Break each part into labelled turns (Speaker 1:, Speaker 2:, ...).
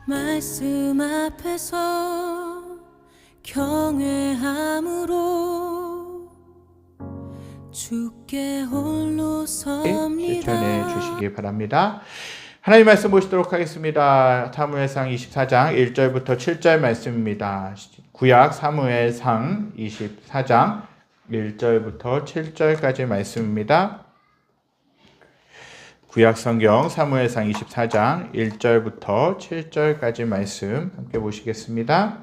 Speaker 1: 말씀 앞에서 경외함으로 주께 홀로 섭니다.
Speaker 2: 실천해 주시기 바랍니다. 하나님 말씀 보시도록 하겠습니다. 사무엘상 24장 1절부터 7절 말씀입니다. 구약 사무엘상 24장 1절부터 7절까지 말씀입니다. 구약 성경 사무엘상 24장 1절부터 7절까지 말씀 함께 보시겠습니다.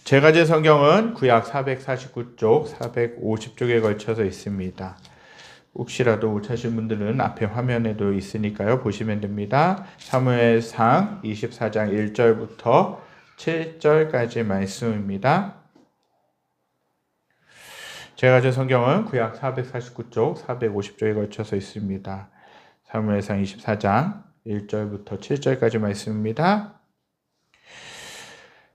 Speaker 2: 제가 제 성경은 구약 449쪽, 450쪽에 걸쳐서 있습니다. 혹시라도 못 찾으신 분들은 앞에 화면에도 있으니까요. 보시면 됩니다. 사무엘상 24장 1절부터 7절까지 말씀입니다. 제가 제 성경은 구약 449쪽, 450쪽에 걸쳐서 있습니다. 사무엘상 24장 1절부터 7절까지 말씀입니다.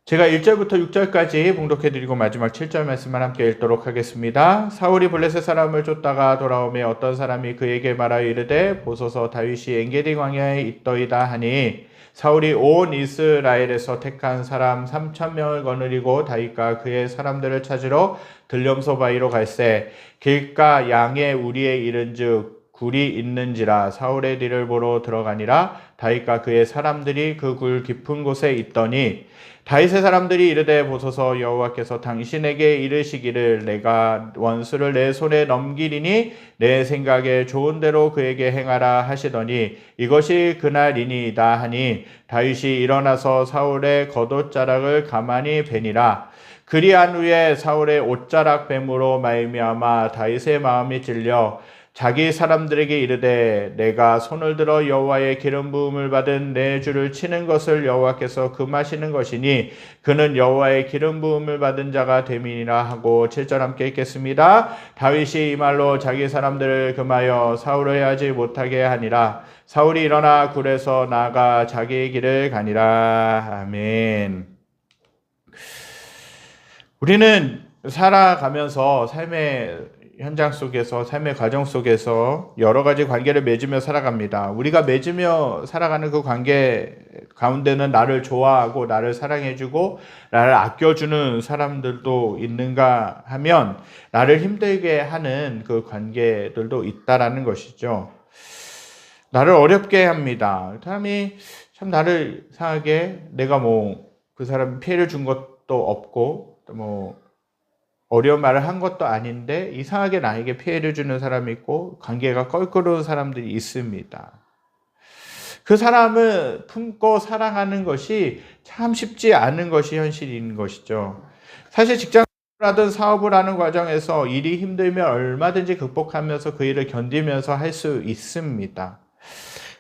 Speaker 2: 제가 1절부터 6절까지 봉독해드리고 마지막 7절 말씀만 함께 읽도록 하겠습니다. 사울이 블레셋 사람을 쫓다가 돌아오매 어떤 사람이 그에게 말하여 이르되 보소서 다윗이 엔게디 광야에 있더이다 하니 사울이 온 이스라엘에서 택한 사람 3,000명을 거느리고 다윗과 그의 사람들을 찾으러 들염소 바위로 갈새 길가 양의 우리에 이른즉 굴이 있는지라 사울의 뒤를 보러 들어가니라. 다윗과 그의 사람들이 그 굴 깊은 곳에 있더니 다윗의 사람들이 이르되 보소서 여호와께서 당신에게 이르시기를 내가 원수를 내 손에 넘기리니 내 생각에 좋은 대로 그에게 행하라 하시더니 이것이 그날이니이다 하니 다윗이 일어나서 사울의 겉옷자락을 가만히 베니라. 그리한 후에 사울의 옷자락 뱀으로 말미암아 다윗의 마음이 찔려 자기 사람들에게 이르되 내가 손을 들어 여호와의 기름 부음을 받은 내 주를 치는 것을 여호와께서 금하시는 것이니 그는 여호와의 기름 부음을 받은 자가 됨이니라 하고 7절 함께 읽겠습니다. 다윗이 이 말로 자기 사람들을 금하여 사울을 해하지 못하게 하니라. 사울이 일어나 굴에서 나아가 자기의 길을 가니라. 아멘. 우리는 살아가면서 삶의 현장 속에서 삶의 과정 속에서 여러 가지 관계를 맺으며 살아갑니다. 우리가 맺으며 살아가는 그 관계 가운데는 나를 좋아하고 나를 사랑해주고 나를 아껴주는 사람들도 있는가 하면 나를 힘들게 하는 그 관계들도 있다라는 것이죠. 나를 어렵게 합니다. 사람이 참 나를 이상하게 내가 그 사람 피해를 준 것도 없고 어려운 말을 한 것도 아닌데 이상하게 나에게 피해를 주는 사람이 있고 관계가 껄끄러운 사람들이 있습니다. 그 사람을 품고 사랑하는 것이 참 쉽지 않은 것이 현실인 것이죠. 사실 직장을 하든 사업을 하는 과정에서 일이 힘들면 얼마든지 극복하면서 그 일을 견디면서 할 수 있습니다.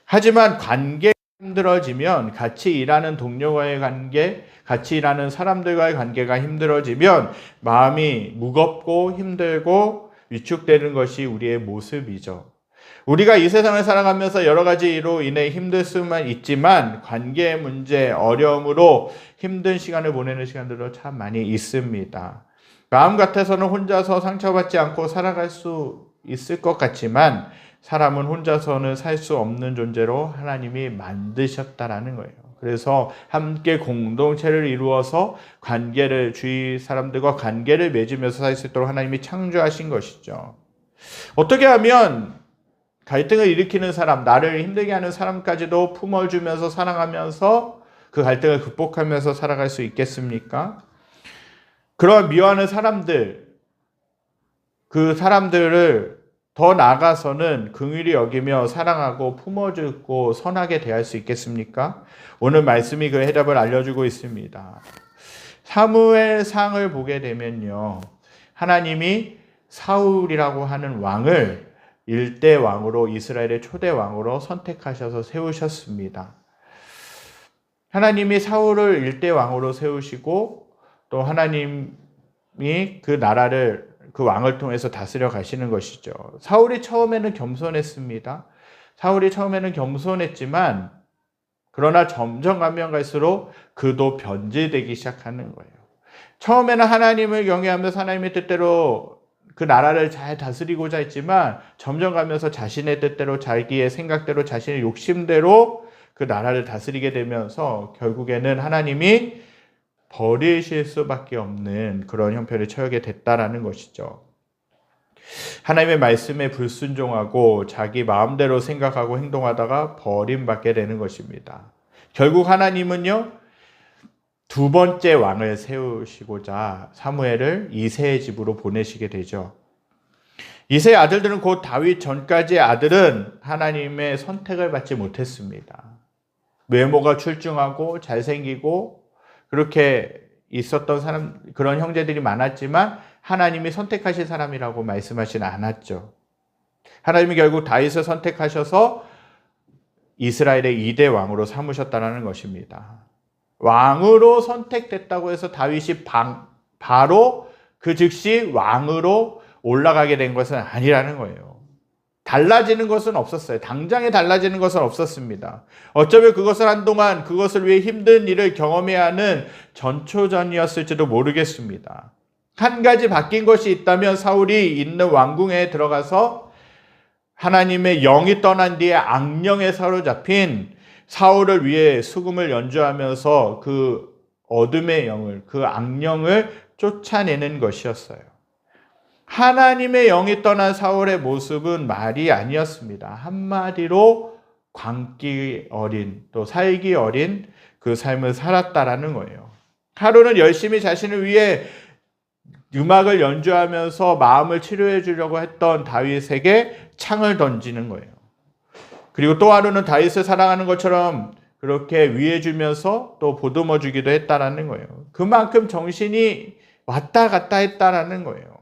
Speaker 2: 하지만 관계가 힘들어지면 같이 일하는 동료와의 관계, 같이 일하는 사람들과의 관계가 힘들어지면 마음이 무겁고 힘들고 위축되는 것이 우리의 모습이죠. 우리가 이 세상을 살아가면서 여러 가지 이로 인해 힘들 수만 있지만 관계의 문제, 어려움으로 힘든 시간을 보내는 시간들도 참 많이 있습니다. 마음 같아서는 혼자서 상처받지 않고 살아갈 수 있을 것 같지만 사람은 혼자서는 살 수 없는 존재로 하나님이 만드셨다라는 거예요. 그래서 함께 공동체를 이루어서 주위 사람들과 관계를 맺으면서 살 수 있도록 하나님이 창조하신 것이죠. 어떻게 하면 갈등을 일으키는 사람, 나를 힘들게 하는 사람까지도 품어주면서 사랑하면서 그 갈등을 극복하면서 살아갈 수 있겠습니까? 그런 미워하는 사람들, 그 사람들을 더 나아가서는 긍휼히 여기며 사랑하고 품어주고 선하게 대할 수 있겠습니까? 오늘 말씀이 그 해답을 알려주고 있습니다. 사무엘상을 보게 되면요, 하나님이 사울이라고 하는 왕을 일대 왕으로, 이스라엘의 초대 왕으로 선택하셔서 세우셨습니다. 하나님이 사울을 일대 왕으로 세우시고 또 하나님이 그 나라를 그 왕을 통해서 다스려 가시는 것이죠. 사울이 처음에는 겸손했습니다. 사울이 처음에는 겸손했지만 그러나 점점 가면 갈수록 그도 변질되기 시작하는 거예요. 처음에는 하나님을 경외하면서 하나님의 뜻대로 그 나라를 잘 다스리고자 했지만 점점 가면서 자신의 뜻대로 자기의 생각대로 자신의 욕심대로 그 나라를 다스리게 되면서 결국에는 하나님이 버리실 수밖에 없는 그런 형편을 처하게 됐다라는 것이죠. 하나님의 말씀에 불순종하고 자기 마음대로 생각하고 행동하다가 버림받게 되는 것입니다. 결국 하나님은요, 두 번째 왕을 세우시고자 사무엘을 이새의 집으로 보내시게 되죠. 이새의 아들들은 곧 다윗 전까지의 아들은 하나님의 선택을 받지 못했습니다. 외모가 출중하고 잘생기고 그렇게 있었던 사람, 그런 형제들이 많았지만 하나님이 선택하신 사람이라고 말씀하시지 않았죠. 하나님이 결국 다윗을 선택하셔서 이스라엘의 2대 왕으로 삼으셨다는 것입니다. 왕으로 선택됐다고 해서 다윗이 바로 그 즉시 왕으로 올라가게 된 것은 아니라는 거예요. 달라지는 것은 없었어요. 당장에 달라지는 것은 없었습니다. 어쩌면 그것을 한동안 그것을 위해 힘든 일을 경험해야 하는 전초전이었을지도 모르겠습니다. 한 가지 바뀐 것이 있다면 사울이 있는 왕궁에 들어가서 하나님의 영이 떠난 뒤에 악령에 사로잡힌 사울을 위해 수금을 연주하면서 그 어둠의 영을, 그 악령을 쫓아내는 것이었어요. 하나님의 영이 떠난 사울의 모습은 말이 아니었습니다. 한마디로 광기 어린, 또 살기 어린 그 삶을 살았다라는 거예요. 하루는 열심히 자신을 위해 음악을 연주하면서 마음을 치료해 주려고 했던 다윗에게 창을 던지는 거예요. 그리고 또 하루는 다윗을 사랑하는 것처럼 그렇게 위해 주면서 또 보듬어 주기도 했다라는 거예요. 그만큼 정신이 왔다 갔다 했다라는 거예요.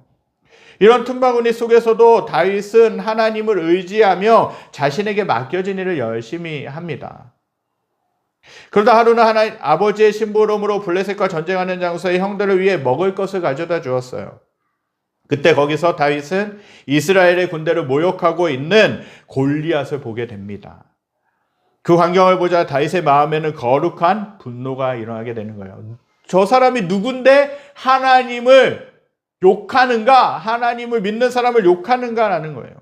Speaker 2: 이런 틈바구니 속에서도 다윗은 하나님을 의지하며 자신에게 맡겨진 일을 열심히 합니다. 그러다 하루는 아버지의 심부름으로 블레셋과 전쟁하는 장소에 형들을 위해 먹을 것을 가져다 주었어요. 그때 거기서 다윗은 이스라엘의 군대를 모욕하고 있는 골리앗을 보게 됩니다. 그 광경을 보자 다윗의 마음에는 거룩한 분노가 일어나게 되는 거예요. 저 사람이 누군데 하나님을 욕하는가? 하나님을 믿는 사람을 욕하는가라는 거예요.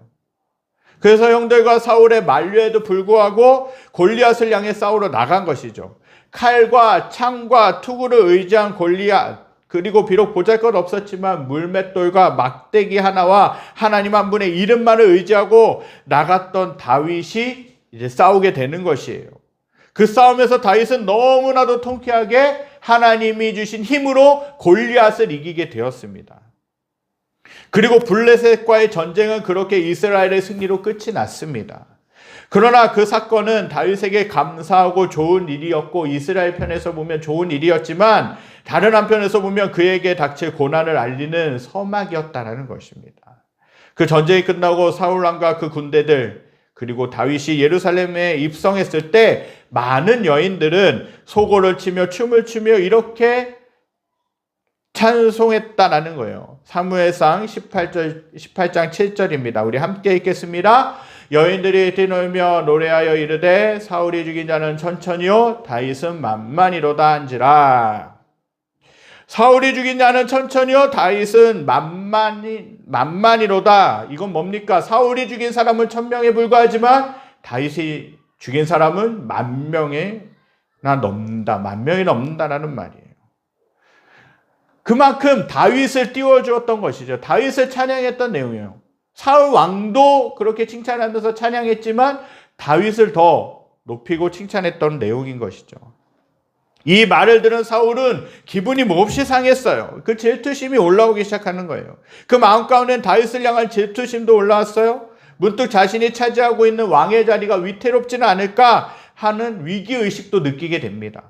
Speaker 2: 그래서 형들과 사울의 만류에도 불구하고 골리앗을 향해 싸우러 나간 것이죠. 칼과 창과 투구를 의지한 골리앗, 그리고 비록 보잘것 없었지만 물맷돌과 막대기 하나와 하나님 한 분의 이름만을 의지하고 나갔던 다윗이 이제 싸우게 되는 것이에요. 그 싸움에서 다윗은 너무나도 통쾌하게 하나님이 주신 힘으로 골리앗을 이기게 되었습니다. 그리고 블레셋과의 전쟁은 그렇게 이스라엘의 승리로 끝이 났습니다. 그러나 그 사건은 다윗에게 감사하고 좋은 일이었고 이스라엘 편에서 보면 좋은 일이었지만 다른 한편에서 보면 그에게 닥칠 고난을 알리는 서막이었다는 것입니다. 그 전쟁이 끝나고 사울왕과 그 군대들 그리고 다윗이 예루살렘에 입성했을 때 많은 여인들은 소고를 치며 춤을 추며 이렇게 찬송했다라는 거예요. 사무엘상 18장 7절입니다. 우리 함께 읽겠습니다. 여인들이 뛰놀며 노래하여 이르되 사울이 죽인 자는 천천히요 다윗은 만만히로다 한지라. 사울이 죽인 자는 천천히요 다윗은 만만히로다. 이건 뭡니까? 사울이 죽인 사람은 1000명에 불과하지만 다윗이 죽인 사람은 10,000명이나 넘는다. 10,000명이 넘는다라는 말이에요. 그만큼 다윗을 띄워주었던 것이죠. 다윗을 찬양했던 내용이에요. 사울 왕도 그렇게 칭찬하면서 찬양했지만 다윗을 더 높이고 칭찬했던 내용인 것이죠. 이 말을 들은 사울은 기분이 몹시 상했어요. 그 질투심이 올라오기 시작하는 거예요. 그 마음 가운데는 다윗을 향한 질투심도 올라왔어요. 문득 자신이 차지하고 있는 왕의 자리가 위태롭지는 않을까 하는 위기의식도 느끼게 됩니다.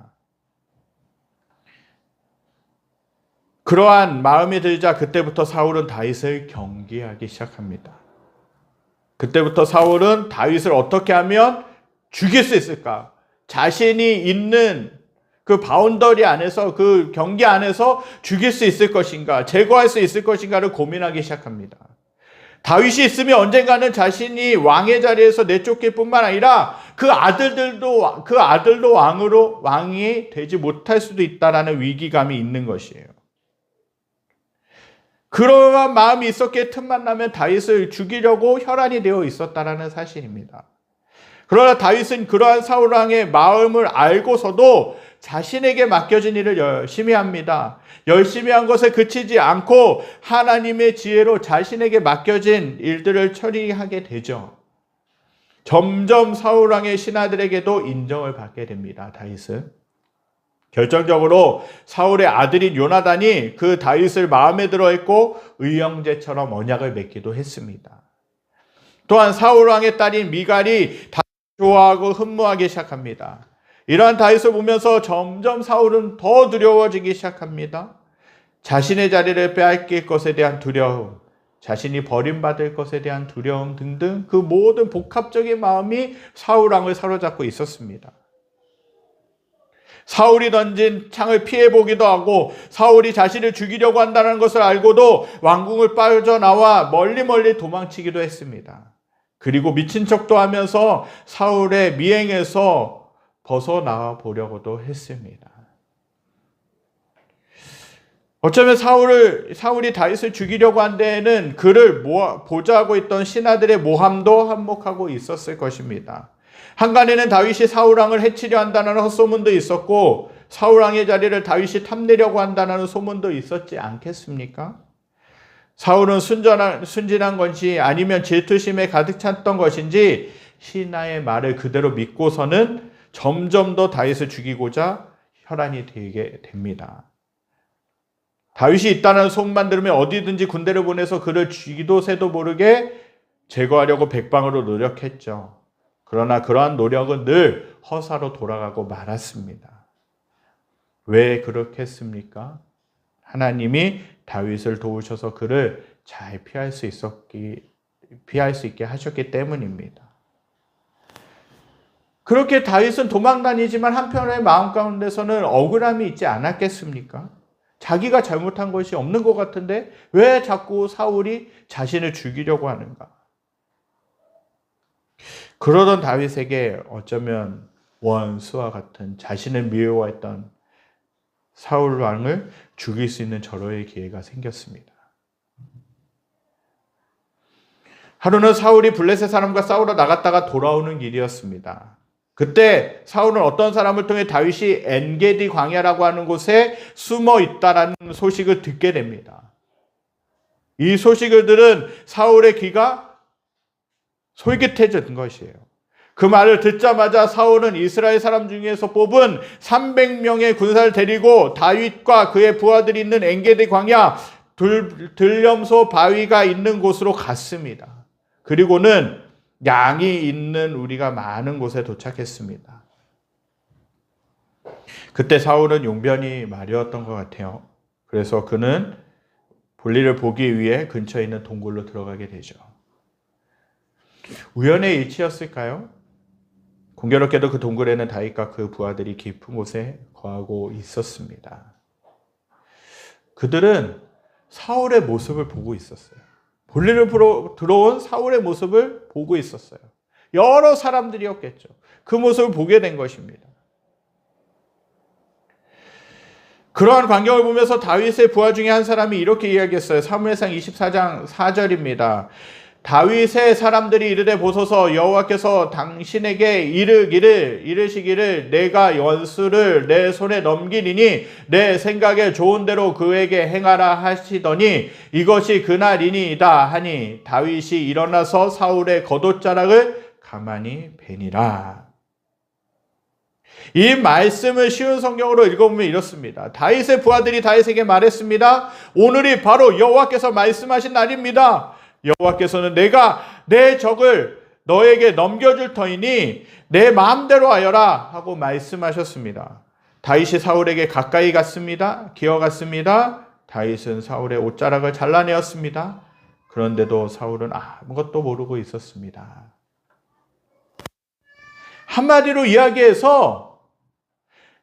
Speaker 2: 그러한 마음이 들자 그때부터 사울은 다윗을 경계하기 시작합니다. 그때부터 사울은 다윗을 어떻게 하면 죽일 수 있을까? 자신이 있는 그 바운더리 안에서, 그 경계 안에서 죽일 수 있을 것인가, 제거할 수 있을 것인가를 고민하기 시작합니다. 다윗이 있으면 언젠가는 자신이 왕의 자리에서 내쫓길 뿐만 아니라 그 아들도 왕이 되지 못할 수도 있다라는 위기감이 있는 것이에요. 그러한 마음이 있었기에 틈만 나면 다윗을 죽이려고 혈안이 되어 있었다라는 사실입니다. 그러나 다윗은 그러한 사울 왕의 마음을 알고서도 자신에게 맡겨진 일을 열심히 합니다. 열심히 한 것에 그치지 않고 하나님의 지혜로 자신에게 맡겨진 일들을 처리하게 되죠. 점점 사울 왕의 신하들에게도 인정을 받게 됩니다. 다윗은. 결정적으로 사울의 아들인 요나단이 그 다윗을 마음에 들어 했고 의형제처럼 언약을 맺기도 했습니다. 또한 사울 왕의 딸인 미갈이 다윗을 좋아하고 흠모하기 시작합니다. 이러한 다윗을 보면서 점점 사울은 더 두려워지기 시작합니다. 자신의 자리를 빼앗길 것에 대한 두려움, 자신이 버림받을 것에 대한 두려움 등등 그 모든 복합적인 마음이 사울 왕을 사로잡고 있었습니다. 사울이 던진 창을 피해보기도 하고 사울이 자신을 죽이려고 한다는 것을 알고도 왕궁을 빠져나와 멀리 도망치기도 했습니다. 그리고 미친 척도 하면서 사울의 미행에서 벗어나와 보려고도 했습니다. 어쩌면 사울이 다윗을 죽이려고 한 데에는 그를 보좌하고 있던 신하들의 모함도 한몫하고 있었을 것입니다. 한간에는 다윗이 사울 왕을 해치려 한다는 헛소문도 있었고 사울 왕의 자리를 다윗이 탐내려고 한다는 소문도 있었지 않겠습니까? 사울은 순진한 것이 아니면 질투심에 가득 찼던 것인지 신하의 말을 그대로 믿고서는 점점 더 다윗을 죽이고자 혈안이 되게 됩니다. 다윗이 있다는 소문만 들으면 어디든지 군대를 보내서 그를 쥐도 새도 모르게 제거하려고 백방으로 노력했죠. 그러나 그러한 노력은 늘 허사로 돌아가고 말았습니다. 왜 그렇게 했습니까? 하나님이 다윗을 도우셔서 그를 잘 피할 수 있게 하셨기 때문입니다. 그렇게 다윗은 도망다니지만 한편의 마음 가운데서는 억울함이 있지 않았겠습니까? 자기가 잘못한 것이 없는 것 같은데 왜 자꾸 사울이 자신을 죽이려고 하는가? 그러던 다윗에게 어쩌면 원수와 같은 자신을 미워했던 사울 왕을 죽일 수 있는 절호의 기회가 생겼습니다. 하루는 사울이 블레셋 사람과 싸우러 나갔다가 돌아오는 길이었습니다. 그때 사울은 어떤 사람을 통해 다윗이 엔게디 광야라고 하는 곳에 숨어 있다라는 소식을 듣게 됩니다. 이 소식을 들은 사울의 귀가 솔깃해진 것이에요. 그 말을 듣자마자 사울은 이스라엘 사람 중에서 뽑은 300명의 군사를 데리고 다윗과 그의 부하들이 있는 엔게디 광야 들염소 바위가 있는 곳으로 갔습니다. 그리고는 양이 있는 우리가 많은 곳에 도착했습니다. 그때 사울은 용변이 마려웠던 것 같아요. 그래서 그는 볼일을 보기 위해 근처에 있는 동굴로 들어가게 되죠. 우연의 일치였을까요? 공교롭게도 그 동굴에는 다윗과 그 부하들이 깊은 곳에 거하고 있었습니다. 그들은 사울의 모습을 보고 있었어요. 볼일을 보러 들어온 사울의 모습을 보고 있었어요. 여러 사람들이었겠죠. 그 모습을 보게 된 것입니다. 그러한 광경을 보면서 다윗의 부하 중에 한 사람이 이렇게 이야기했어요. 사무엘상 24장 4절입니다. 다윗의 사람들이 이르되 보소서 여호와께서 당신에게 이르시기를 내가 원수를 내 손에 넘기리니 내 생각에 좋은 대로 그에게 행하라 하시더니 이것이 그날이니이다 하니 다윗이 일어나서 사울의 겉옷자락을 가만히 베니라. 이 말씀을 쉬운 성경으로 읽어보면 이렇습니다. 다윗의 부하들이 다윗에게 말했습니다. 오늘이 바로 여호와께서 말씀하신 날입니다. 여호와께서는 내가 내 적을 너에게 넘겨줄 터이니 내 마음대로 하여라 하고 말씀하셨습니다. 다윗이 사울에게 가까이 갔습니다. 기어갔습니다. 다윗은 사울의 옷자락을 잘라내었습니다. 그런데도 사울은 아무것도 모르고 있었습니다. 한마디로 이야기해서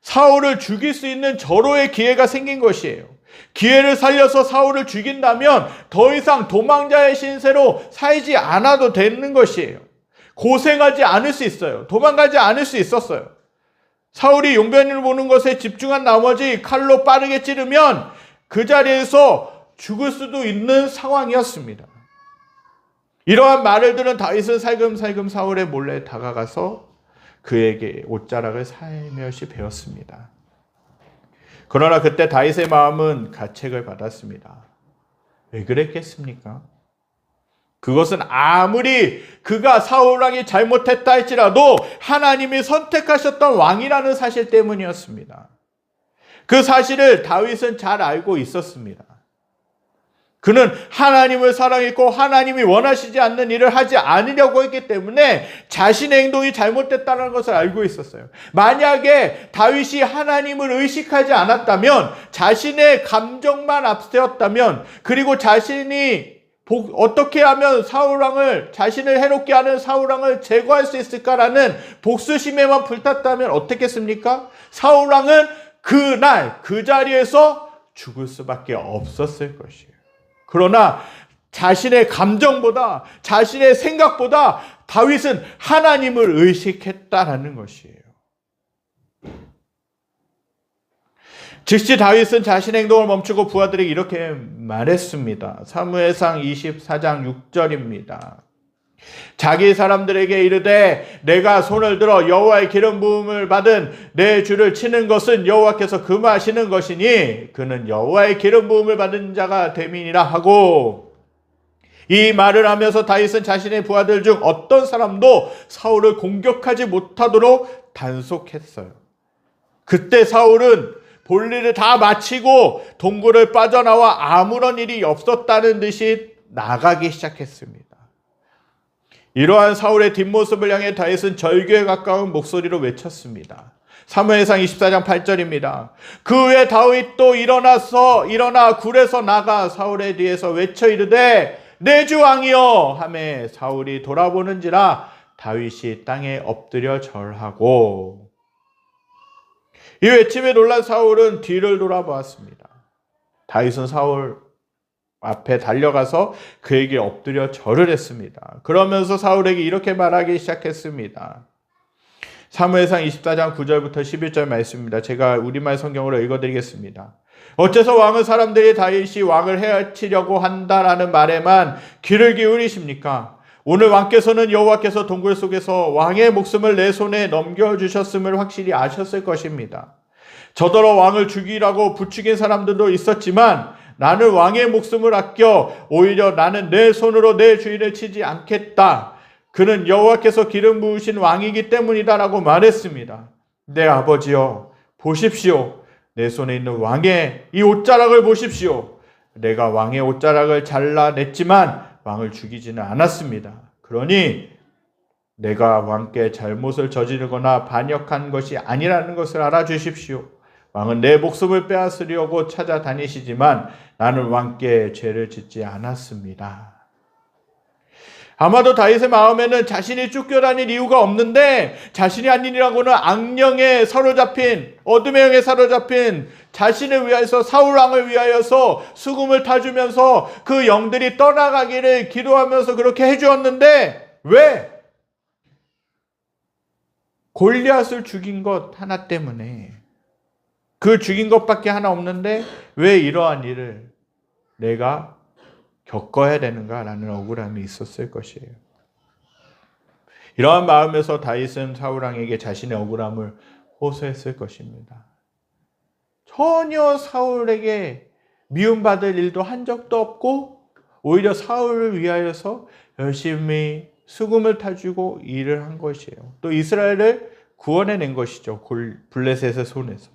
Speaker 2: 사울을 죽일 수 있는 절호의 기회가 생긴 것이에요. 기회를 살려서 사울을 죽인다면 더 이상 도망자의 신세로 살지 않아도 되는 것이에요. 고생하지 않을 수 있어요. 도망가지 않을 수 있었어요. 사울이 용변을 보는 것에 집중한 나머지 칼로 빠르게 찌르면 그 자리에서 죽을 수도 있는 상황이었습니다. 이러한 말을 들은 다윗은 살금살금 사울의 몰래 다가가서 그에게 옷자락을 살며시 베었습니다. 그러나 그때 다윗의 마음은 가책을 받았습니다. 왜 그랬겠습니까? 그것은 아무리 그가 사울왕이 잘못했다 할지라도 하나님이 선택하셨던 왕이라는 사실 때문이었습니다. 그 사실을 다윗은 잘 알고 있었습니다. 그는 하나님을 사랑했고 하나님이 원하시지 않는 일을 하지 않으려고 했기 때문에 자신의 행동이 잘못됐다는 것을 알고 있었어요. 만약에 다윗이 하나님을 의식하지 않았다면, 자신의 감정만 앞세웠다면, 그리고 자신이 어떻게 하면 사울왕을, 자신을 해롭게 하는 사울왕을 제거할 수 있을까라는 복수심에만 불탔다면 어떻겠습니까? 사울왕은 그날 그 자리에서 죽을 수밖에 없었을 것이에요. 그러나 자신의 감정보다, 자신의 생각보다 다윗은 하나님을 의식했다라는 것이에요. 즉시 다윗은 자신의 행동을 멈추고 부하들에게 이렇게 말했습니다. 사무엘상 24장 6절입니다. 자기 사람들에게 이르되 내가 손을 들어 여호와의 기름 부음을 받은 내 주를 치는 것은 여호와께서 금하시는 것이니 그는 여호와의 기름 부음을 받은 자가 됨이니라 하고, 이 말을 하면서 다윗은 자신의 부하들 중 어떤 사람도 사울을 공격하지 못하도록 단속했어요. 그때 사울은 볼일을 다 마치고 동굴을 빠져나와 아무런 일이 없었다는 듯이 나가기 시작했습니다. 이러한 사울의 뒷모습을 향해 다윗은 절규에 가까운 목소리로 외쳤습니다. 사무엘상 24장 8절입니다. 그 후에 다윗도 일어나 굴에서 나가 사울의 뒤에서 외쳐 이르되 내 주 왕이여 하매 사울이 돌아보는지라 다윗이 땅에 엎드려 절하고, 이 외침에 놀란 사울은 뒤를 돌아보았습니다. 다윗은 사울 앞에 달려가서 그에게 엎드려 절을 했습니다. 그러면서 사울에게 이렇게 말하기 시작했습니다. 사무엘상 24장 9절부터 11절 말씀입니다. 제가 우리말 성경으로 읽어드리겠습니다. 어째서 왕은 사람들이 다윗이 왕을 해치려고 한다라는 말에만 귀를 기울이십니까? 오늘 왕께서는 여호와께서 동굴 속에서 왕의 목숨을 내 손에 넘겨주셨음을 확실히 아셨을 것입니다. 저더러 왕을 죽이라고 부추긴 사람들도 있었지만 나는 왕의 목숨을 아껴 오히려 나는 내 손으로 내 주인을 치지 않겠다. 그는 여호와께서 기름 부으신 왕이기 때문이다라고 말했습니다. 내 아버지여 보십시오. 내 손에 있는 왕의 이 옷자락을 보십시오. 내가 왕의 옷자락을 잘라냈지만 왕을 죽이지는 않았습니다. 그러니 내가 왕께 잘못을 저지르거나 반역한 것이 아니라는 것을 알아주십시오. 왕은 내 목숨을 빼앗으려고 찾아다니시지만 나는 왕께 죄를 짓지 않았습니다. 아마도 다윗의 마음에는 자신이 쫓겨다닐 이유가 없는데 자신이 아니라고는 악령에 사로잡힌, 어둠의 영에 사로잡힌 자신을 위하여서, 사울왕을 위하여서 수금을 타주면서 그 영들이 떠나가기를 기도하면서 그렇게 해주었는데 왜? 골리앗을 죽인 것 하나 때문에, 그 죽인 것밖에 하나 없는데 왜 이러한 일을 내가 겪어야 되는가라는 억울함이 있었을 것이에요. 이러한 마음에서 다윗은 사울왕에게 자신의 억울함을 호소했을 것입니다. 전혀 사울에게 미움받을 일도 한 적도 없고 오히려 사울을 위하여서 열심히 수금을 타주고 일을 한 것이에요. 또 이스라엘을 구원해낸 것이죠. 블레셋의 손에서.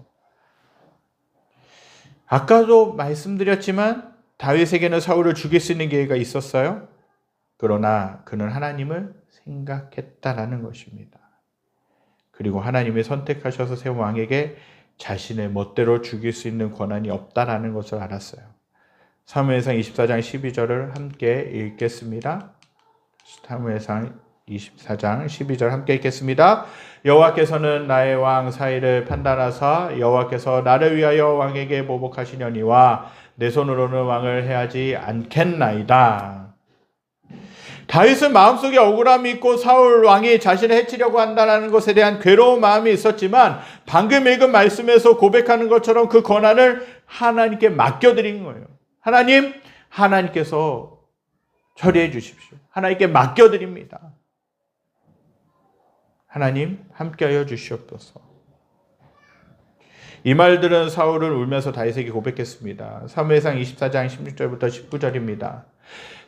Speaker 2: 아까도 말씀드렸지만 다윗에게는 사울을 죽일 수 있는 기회가 있었어요. 그러나 그는 하나님을 생각했다라는 것입니다. 그리고 하나님이 선택하셔서 세운 왕에게 자신의 멋대로 죽일 수 있는 권한이 없다라는 것을 알았어요. 사무엘상 24장 12절을 함께 읽겠습니다. 사무엘상 24장 12절 함께 읽겠습니다. 여호와께서는 나의 왕 사이를 판단하사 여호와께서 나를 위하여 왕에게 보복하시려니와 내 손으로는 왕을 해하지 않겠나이다. 다윗은 마음속에 억울함이 있고 사울 왕이 자신을 해치려고 한다는 것에 대한 괴로운 마음이 있었지만 방금 읽은 말씀에서 고백하는 것처럼 그 권한을 하나님께 맡겨드린 거예요. 하나님께서 처리해 주십시오. 하나님께 맡겨드립니다. 하나님 함께하여 주시옵소서. 이 말들은 사울은 울면서 다윗에게 고백했습니다. 사무엘상 24장 16절부터 19절입니다.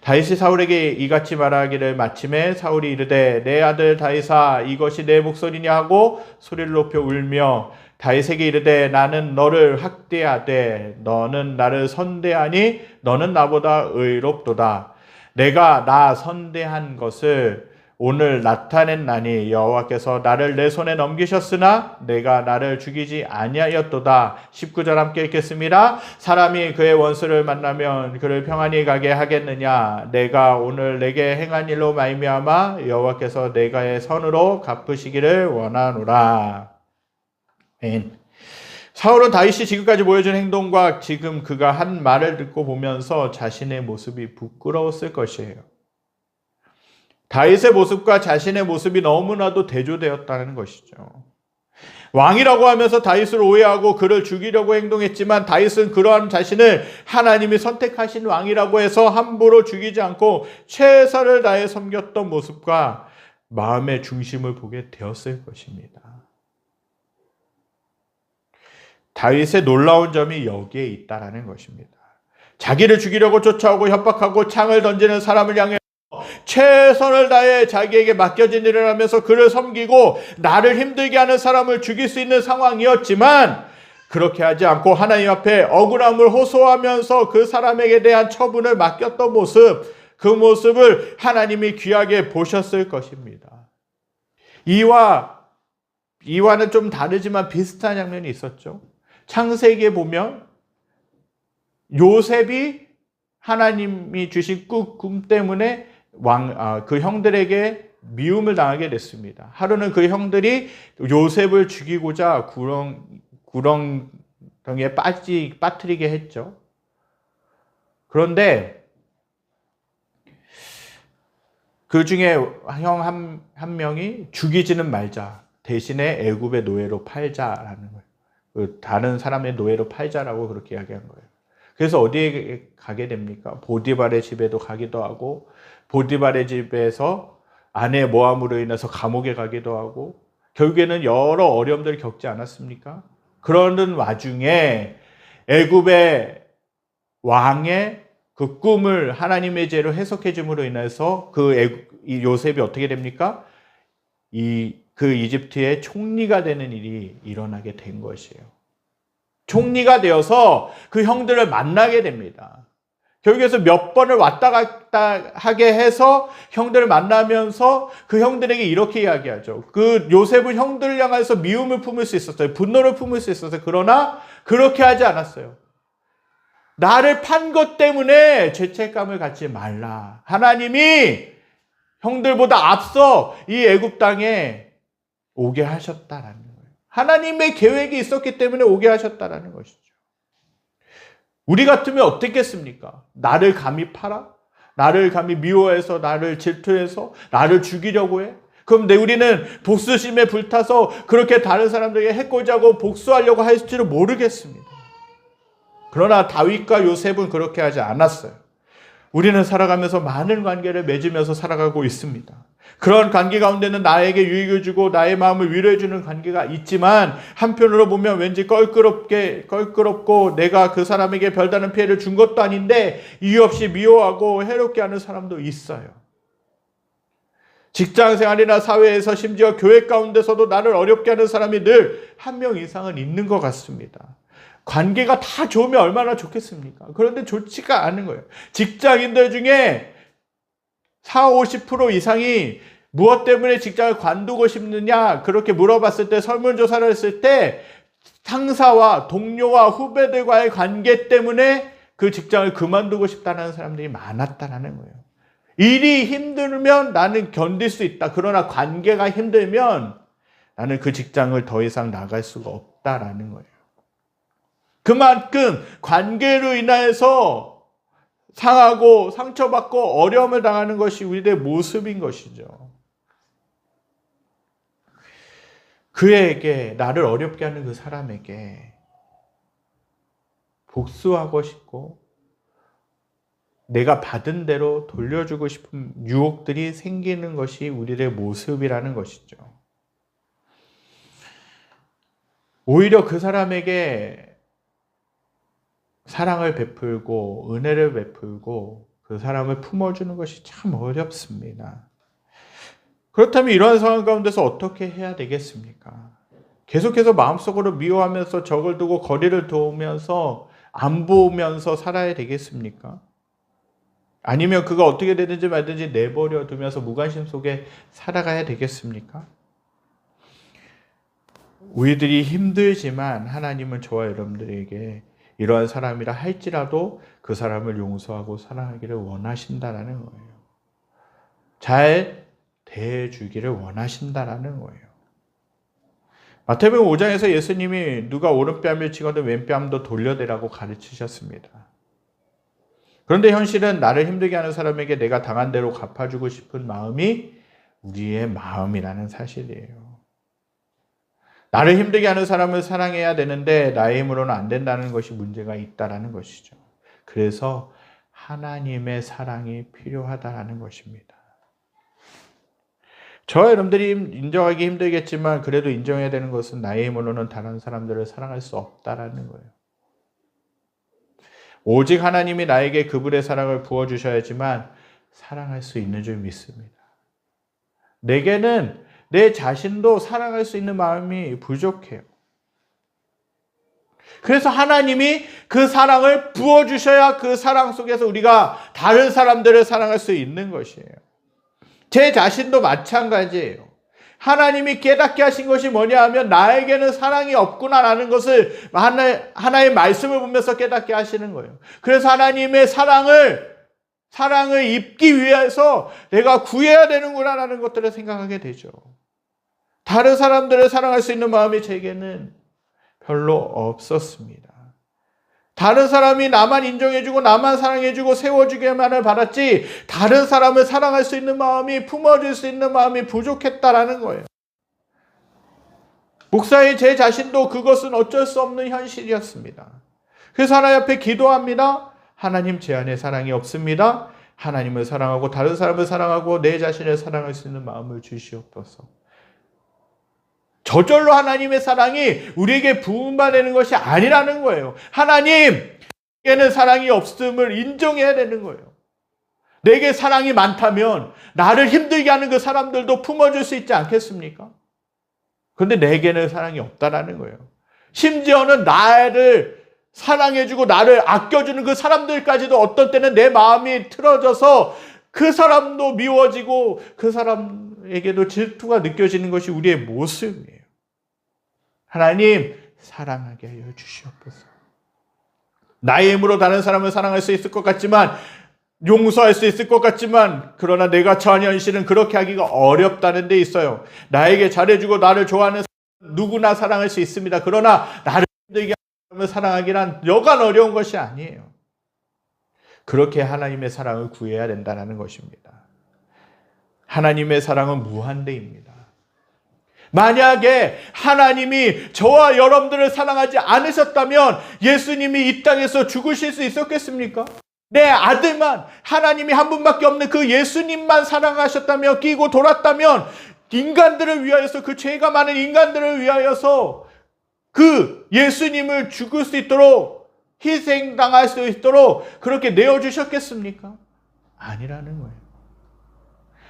Speaker 2: 다윗이 사울에게 이같이 말하기를 마침에 사울이 이르되 내 아들 다윗아 이것이 내 목소리냐 하고 소리를 높여 울며 다윗에게 이르되 나는 너를 학대하되 너는 나를 선대하니 너는 나보다 의롭도다. 내가 나 선대한 것을 오늘 나타낸나니 여호와께서 나를 내 손에 넘기셨으나 내가 나를 죽이지 아니하였도다. 19절 함께 읽겠습니다. 사람이 그의 원수를 만나면 그를 평안히 가게 하겠느냐. 내가 오늘 내게 행한 일로 말미암아 여호와께서 내가의 선으로 갚으시기를 원하노라. 아멘. 사울은 다윗이 지금까지 보여준 행동과 지금 그가 한 말을 듣고 보면서 자신의 모습이 부끄러웠을 것이에요. 다윗의 모습과 자신의 모습이 너무나도 대조되었다는 것이죠. 왕이라고 하면서 다윗을 오해하고 그를 죽이려고 행동했지만 다윗은 그러한 자신을 하나님이 선택하신 왕이라고 해서 함부로 죽이지 않고 최선을 다해 섬겼던 모습과 마음의 중심을 보게 되었을 것입니다. 다윗의 놀라운 점이 여기에 있다라는 것입니다. 자기를 죽이려고 쫓아오고 협박하고 창을 던지는 사람을 향해 최선을 다해 자기에게 맡겨진 일을 하면서 그를 섬기고 나를 힘들게 하는 사람을 죽일 수 있는 상황이었지만 그렇게 하지 않고 하나님 앞에 억울함을 호소하면서 그 사람에게 대한 처분을 맡겼던 모습, 그 모습을 하나님이 귀하게 보셨을 것입니다. 이와는 좀 다르지만 비슷한 장면이 있었죠. 창세기에 보면 요셉이 하나님이 주신 꿈 때문에 그 형들에게 미움을 당하게 됐습니다. 하루는 그 형들이 요셉을 죽이고자 구렁텅이에 빠뜨리게 했죠. 그런데 그 중에 형 한 명이 죽이지는 말자. 대신에 애굽의 노예로 팔자라는 거예요. 다른 사람의 노예로 팔자라고 그렇게 이야기한 거예요. 그래서 어디에 가게 됩니까? 보디발의 집에도 가기도 하고 보디발의 집에서 아내 모함으로 인해서 감옥에 가기도 하고 결국에는 여러 어려움들을 겪지 않았습니까? 그러는 와중에 애굽의 왕의 그 꿈을 하나님의 죄로 해석해 줌으로 인해서 이 요셉이 어떻게 됩니까? 그 이집트의 총리가 되는 일이 일어나게 된 것이에요. 총리가 되어서 그 형들을 만나게 됩니다. 결국에서 몇 번을 왔다 갔다 하게 해서 형들을 만나면서 그 형들에게 이렇게 이야기하죠. 그 요셉은 형들을 향해서 미움을 품을 수 있었어요. 분노를 품을 수 있었어요. 그러나 그렇게 하지 않았어요. 나를 판 것 때문에 죄책감을 갖지 말라. 하나님이 형들보다 앞서 이 애굽 땅에 오게 하셨다라는 거예요. 하나님의 계획이 있었기 때문에 오게 하셨다라는 것이죠. 우리 같으면 어떻겠습니까? 나를 감히 팔아? 나를 감히 미워해서 나를 질투해서 나를 죽이려고 해? 그럼 우리는 복수심에 불타서 그렇게 다른 사람들에게 해코지 하고 복수하려고 할지도 모르겠습니다. 그러나 다윗과 요셉은 그렇게 하지 않았어요. 우리는 살아가면서 많은 관계를 맺으면서 살아가고 있습니다. 그런 관계 가운데는 나에게 유익을 주고 나의 마음을 위로해 주는 관계가 있지만 한편으로 보면 왠지 껄끄럽고 내가 그 사람에게 별다른 피해를 준 것도 아닌데 이유 없이 미워하고 해롭게 하는 사람도 있어요. 직장 생활이나 사회에서 심지어 교회 가운데서도 나를 어렵게 하는 사람이 늘 한 명 이상은 있는 것 같습니다. 관계가 다 좋으면 얼마나 좋겠습니까? 그런데 좋지가 않은 거예요. 직장인들 중에 40-50% 이상이 무엇 때문에 직장을 관두고 싶느냐 그렇게 물어봤을 때 설문조사를 했을 때 상사와 동료와 후배들과의 관계 때문에 그 직장을 그만두고 싶다는 사람들이 많았다는 거예요. 일이 힘들면 나는 견딜 수 있다. 그러나 관계가 힘들면 나는 그 직장을 더 이상 나갈 수가 없다라는 거예요. 그만큼 관계로 인해서 상하고 상처받고 어려움을 당하는 것이 우리들의 모습인 것이죠. 그에게 나를 어렵게 하는 그 사람에게 복수하고 싶고 내가 받은 대로 돌려주고 싶은 유혹들이 생기는 것이 우리의 모습이라는 것이죠. 오히려 그 사람에게 사랑을 베풀고 은혜를 베풀고 그 사람을 품어주는 것이 참 어렵습니다. 그렇다면 이러한 상황 가운데서 어떻게 해야 되겠습니까? 계속해서 마음속으로 미워하면서 적을 두고 거리를 두면서 안 보면서 살아야 되겠습니까? 아니면 그가 어떻게 되든지 말든지 내버려 두면서 무관심 속에 살아가야 되겠습니까? 우리들이 힘들지만 하나님은 저와 여러분들에게 이러한 사람이라 할지라도 그 사람을 용서하고 사랑하기를 원하신다라는 거예요. 잘 대해주기를 원하신다라는 거예요. 마태복음 5장에서 예수님이 누가 오른뺨을 치거든 왼뺨도 돌려대라고 가르치셨습니다. 그런데 현실은 나를 힘들게 하는 사람에게 내가 당한 대로 갚아주고 싶은 마음이 우리의 마음이라는 사실이에요. 나를 힘들게 하는 사람을 사랑해야 되는데 나의 힘으로는 안 된다는 것이 문제가 있다라는 것이죠. 그래서 하나님의 사랑이 필요하다라는 것입니다. 저와 여러분들이 인정하기 힘들겠지만 그래도 인정해야 되는 것은 나의 힘으로는 다른 사람들을 사랑할 수 없다라는 거예요. 오직 하나님이 나에게 그분의 사랑을 부어주셔야지만 사랑할 수 있는 줄 믿습니다. 내게는 내 자신도 사랑할 수 있는 마음이 부족해요. 그래서 하나님이 그 사랑을 부어주셔야 그 사랑 속에서 우리가 다른 사람들을 사랑할 수 있는 것이에요. 제 자신도 마찬가지예요. 하나님이 깨닫게 하신 것이 뭐냐 하면 나에게는 사랑이 없구나라는 것을 하나의 말씀을 보면서 깨닫게 하시는 거예요. 그래서 하나님의 사랑을 입기 위해서 내가 구해야 되는구나라는 것들을 생각하게 되죠. 다른 사람들을 사랑할 수 있는 마음이 제게는 별로 없었습니다. 다른 사람이 나만 인정해주고 나만 사랑해주고 세워주기만을 바랐지 다른 사람을 사랑할 수 있는 마음이 품어줄 수 있는 마음이 부족했다라는 거예요. 목사인 제 자신도 그것은 어쩔 수 없는 현실이었습니다. 그래서 하나님 앞에 기도합니다. 하나님 제 안에 사랑이 없습니다. 하나님을 사랑하고 다른 사람을 사랑하고 내 자신을 사랑할 수 있는 마음을 주시옵소서. 저절로 하나님의 사랑이 우리에게 부음받는 것이 아니라는 거예요. 하나님에게는 사랑이 없음을 인정해야 되는 거예요. 내게 사랑이 많다면 나를 힘들게 하는 그 사람들도 품어줄 수 있지 않겠습니까? 그런데 내게는 사랑이 없다라는 거예요. 심지어는 나를 사랑해주고 나를 아껴주는 그 사람들까지도 어떤 때는 내 마음이 틀어져서 그 사람도 미워지고 그 사람에게도 질투가 느껴지는 것이 우리의 모습이에요. 하나님 사랑하게 하여 주시옵소서. 나의 힘으로 다른 사람을 사랑할 수 있을 것 같지만 용서할 수 있을 것 같지만 그러나 내가 처한 현실은 그렇게 하기가 어렵다는 데 있어요. 나에게 잘해주고 나를 좋아하는 사람 누구나 사랑할 수 있습니다. 그러나 나를 힘들게 하는 사람을 사랑하기란 여간 어려운 것이 아니에요. 그렇게 하나님의 사랑을 구해야 된다는 것입니다. 하나님의 사랑은 무한대입니다. 만약에 하나님이 저와 여러분들을 사랑하지 않으셨다면 예수님이 이 땅에서 죽으실 수 있었겠습니까? 내 아들만 하나님이 한 분밖에 없는 그 예수님만 사랑하셨다면 끼고 돌았다면 인간들을 위하여서 그 죄가 많은 인간들을 위하여서 그 예수님을 죽을 수 있도록 희생당할 수 있도록 그렇게 내어주셨겠습니까? 아니라는 거예요.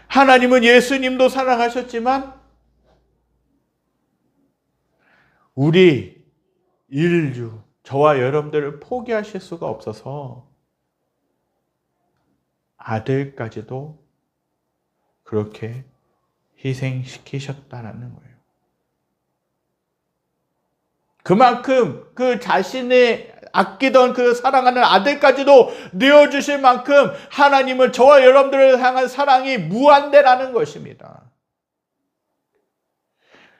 Speaker 2: 하나님은 예수님도 사랑하셨지만 우리 인류, 저와 여러분들을 포기하실 수가 없어서 아들까지도 그렇게 희생시키셨다는 거예요. 그만큼 그 자신의 아끼던 그 사랑하는 아들까지도 내어주실 만큼 하나님은 저와 여러분들을 향한 사랑이 무한대라는 것입니다.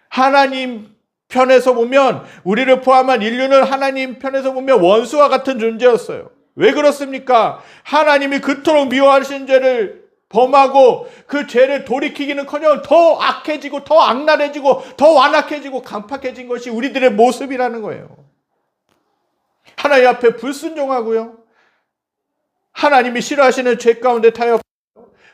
Speaker 2: 하나님 편에서 보면 우리를 포함한 인류는 하나님 편에서 보면 원수와 같은 존재였어요. 왜 그렇습니까? 하나님이 그토록 미워하신 죄를 범하고 그 죄를 돌이키기는커녕 더 악해지고 더 악랄해지고 더 완악해지고 강팍해진 것이 우리들의 모습이라는 거예요. 하나님 앞에 불순종하고요. 하나님이 싫어하시는 죄 가운데 타협,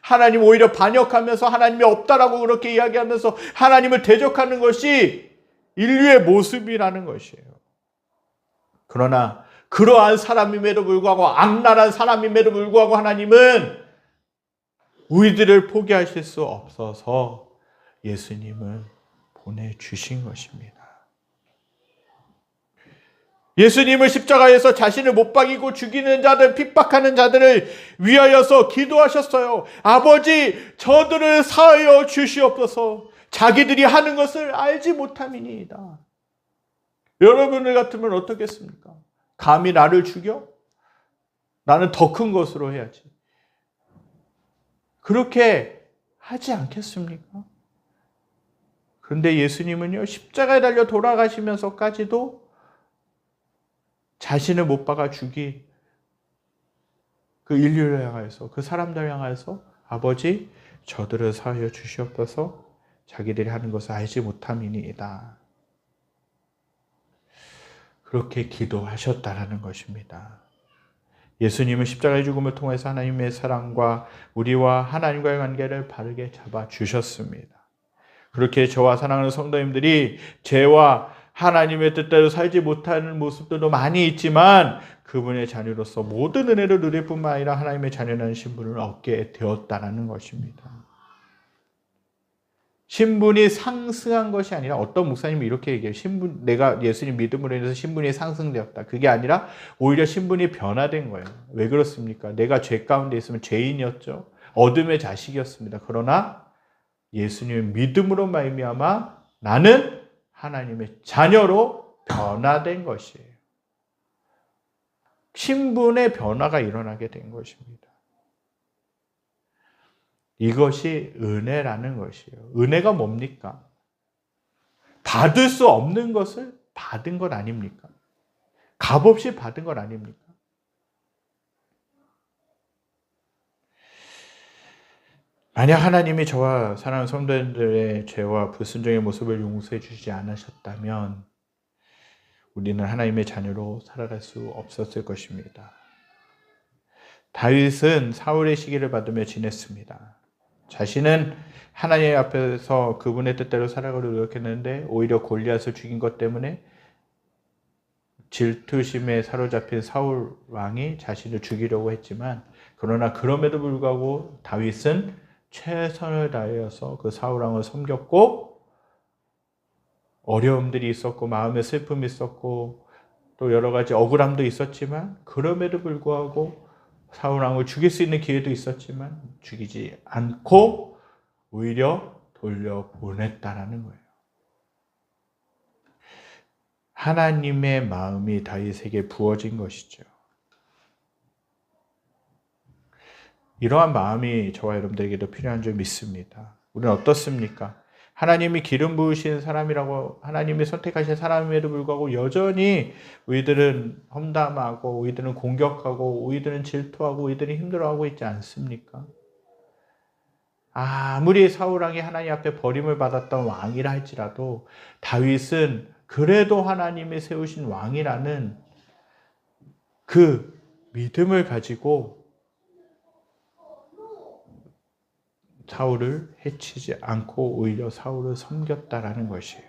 Speaker 2: 하나님 오히려 반역하면서 하나님이 없다라고 그렇게 이야기하면서 하나님을 대적하는 것이 인류의 모습이라는 것이에요. 그러나 그러한 사람임에도 불구하고, 악랄한 사람임에도 불구하고 하나님은 우리들을 포기하실 수 없어서 예수님을 보내주신 것입니다. 예수님을 십자가에서 자신을 못 박이고 죽이는 자들, 핍박하는 자들을 위하여서 기도하셨어요. 아버지, 저들을 사하여 주시옵소서. 자기들이 하는 것을 알지 못함이니이다. 여러분들 같으면 어떻겠습니까? 감히 나를 죽여? 나는 더 큰 것으로 해야지. 그렇게 하지 않겠습니까? 그런데 예수님은요, 십자가에 달려 돌아가시면서까지도 자신을 못 박아 죽이 그 인류를 향하여서, 그 사람들을 향하여서 아버지, 저들을 사하여 주시옵소서. 자기들이 하는 것을 알지 못함이니이다. 그렇게 기도하셨다라는 것입니다. 예수님은 십자가의 죽음을 통해서 하나님의 사랑과 우리와 하나님과의 관계를 바르게 잡아주셨습니다. 그렇게 저와 사랑하는 성도님들이 죄와 하나님의 뜻대로 살지 못하는 모습들도 많이 있지만 그분의 자녀로서 모든 은혜를 누릴 뿐만 아니라 하나님의 자녀라는 신분을 얻게 되었다는 것입니다. 신분이 상승한 것이 아니라, 어떤 목사님이 이렇게 얘기해요. 내가 예수님 믿음으로 인해서 신분이 상승되었다. 그게 아니라 오히려 신분이 변화된 거예요. 왜 그렇습니까? 내가 죄 가운데 있으면 죄인이었죠. 어둠의 자식이었습니다. 그러나 예수님의 믿음으로 말미암아 나는 하나님의 자녀로 변화된 것이에요. 신분의 변화가 일어나게 된 것입니다. 이것이 은혜라는 것이에요. 은혜가 뭡니까? 받을 수 없는 것을 받은 것 아닙니까? 값없이 받은 것 아닙니까? 만약 하나님이 저와 사랑하는 성도들의 죄와 불순종의 모습을 용서해 주시지 않으셨다면 우리는 하나님의 자녀로 살아갈 수 없었을 것입니다. 다윗은 사울의 시기를 받으며 지냈습니다. 자신은 하나님 앞에서 그분의 뜻대로 살아가려고 노력했는데 오히려 골리앗을 죽인 것 때문에 질투심에 사로잡힌 사울 왕이 자신을 죽이려고 했지만, 그러나 그럼에도 불구하고 다윗은 최선을 다하여서 그 사울 왕을 섬겼고, 어려움들이 있었고 마음의 슬픔이 있었고 또 여러 가지 억울함도 있었지만 그럼에도 불구하고 사울 왕을 죽일 수 있는 기회도 있었지만 죽이지 않고 오히려 돌려보냈다라는 거예요. 하나님의 마음이 다윗에게 부어진 것이죠. 이러한 마음이 저와 여러분들에게도 필요한 줄 믿습니다. 우리는 어떻습니까? 하나님이 기름 부으신 사람이라고, 하나님이 선택하신 사람임에도 불구하고 여전히 우리들은 험담하고 우리들은 공격하고 우리들은 질투하고 우리들은 힘들어하고 있지 않습니까? 아무리 사울왕이 하나님 앞에 버림을 받았던 왕이라 할지라도 다윗은 그래도 하나님이 세우신 왕이라는 그 믿음을 가지고 사울을 해치지 않고 오히려 사울을 섬겼다라는 것이에요.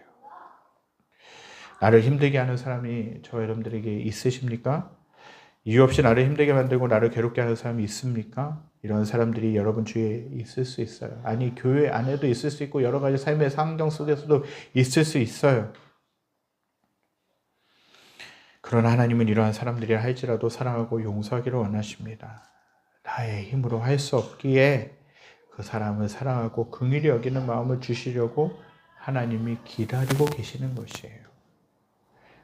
Speaker 2: 나를 힘들게 하는 사람이 저 여러분들에게 있으십니까? 이유 없이 나를 힘들게 만들고 나를 괴롭게 하는 사람이 있습니까? 이런 사람들이 여러분 주위에 있을 수 있어요. 아니, 교회 안에도 있을 수 있고 여러 가지 삶의 상황 속에서도 있을 수 있어요. 그러나 하나님은 이러한 사람들이라 할지라도 사랑하고 용서하기를 원하십니다. 나의 힘으로 할 수 없기에 그 사람을 사랑하고 긍휼히 여기는 마음을 주시려고 하나님이 기다리고 계시는 것이에요.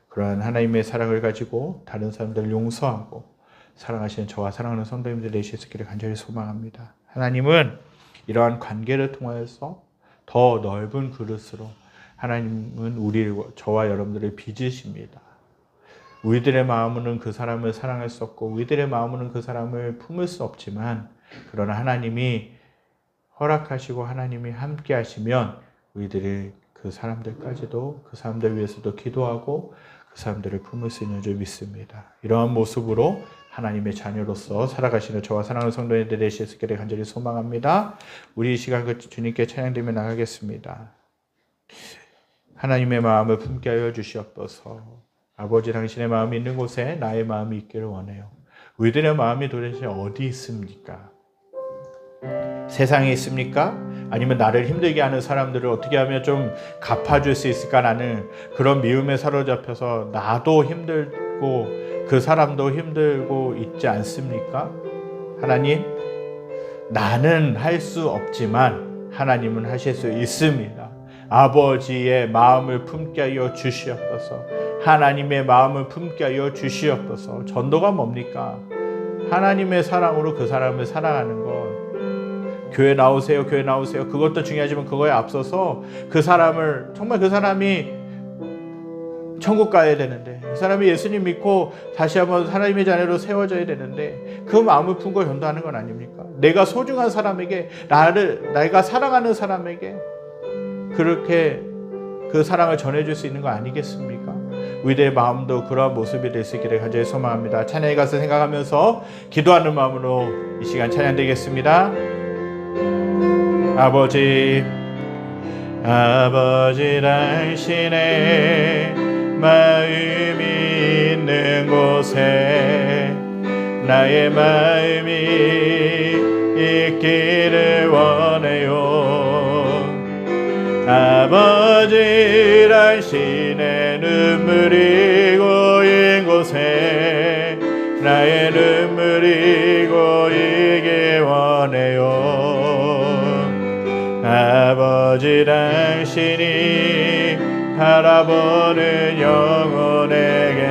Speaker 2: 그러한 하나님의 사랑을 가지고 다른 사람들을 용서하고 사랑하시는 저와 사랑하는 성도님들 되실 수 있기를 간절히 소망합니다. 하나님은 이러한 관계를 통해서 더 넓은 그릇으로 하나님은 저와 여러분들을 빚으십니다. 우리들의 마음으로는 그 사람을 사랑할 수 없고 우리들의 마음으로는 그 사람을 품을 수 없지만, 그러나 하나님이 허락하시고 하나님이 함께 하시면 우리들이 그 사람들까지도, 그 사람들 위해서도 기도하고 그 사람들을 품을 수 있는 줄 믿습니다. 이러한 모습으로 하나님의 자녀로서 살아가시는 저와 사랑하는 성도님들 되실 수 있기를 간절히 소망합니다. 우리 이 시간 주님께 찬양드리며 나가겠습니다. 하나님의 마음을 품게 하여 주시옵소서. 아버지, 당신의 마음이 있는 곳에 나의 마음이 있기를 원해요. 우리들의 마음이 도대체 어디 있습니까? 세상에 있습니까? 아니면 나를 힘들게 하는 사람들을 어떻게 하면 좀 갚아줄 수 있을까라는 그런 미움에 사로잡혀서 나도 힘들고 그 사람도 힘들고 있지 않습니까? 하나님, 나는 할 수 없지만 하나님은 하실 수 있습니다. 아버지의 마음을 품게 하여 주시옵소서. 하나님의 마음을 품게 하여 주시옵소서. 전도가 뭡니까? 하나님의 사랑으로 그 사람을 사랑하는 것. 교회 나오세요, 교회 나오세요. 그것도 중요하지만 그거에 앞서서 그 사람을, 정말 그 사람이 천국 가야 되는데, 그 사람이 예수님 믿고 다시 한번 하나님의 자녀로 세워져야 되는데 그 마음을 품고 전도하는 건 아닙니까? 내가 소중한 사람에게, 내가 사랑하는 사람에게 그렇게 그 사랑을 전해줄 수 있는 거 아니겠습니까? 우리들의 마음도 그러한 모습이 될 수 있기를 간절히 소망합니다. 찬양에 가서 생각하면서 기도하는 마음으로 이 시간 찬양되겠습니다. 아버지, 아버지, 당신의 마음이 있는 곳에 나의 마음이 있기를 원해요. 아버지, 당신의 눈물이 고인 곳에 나의 눈물이 고이길 원해요. 아버지, 당신이 바라보는 영혼에게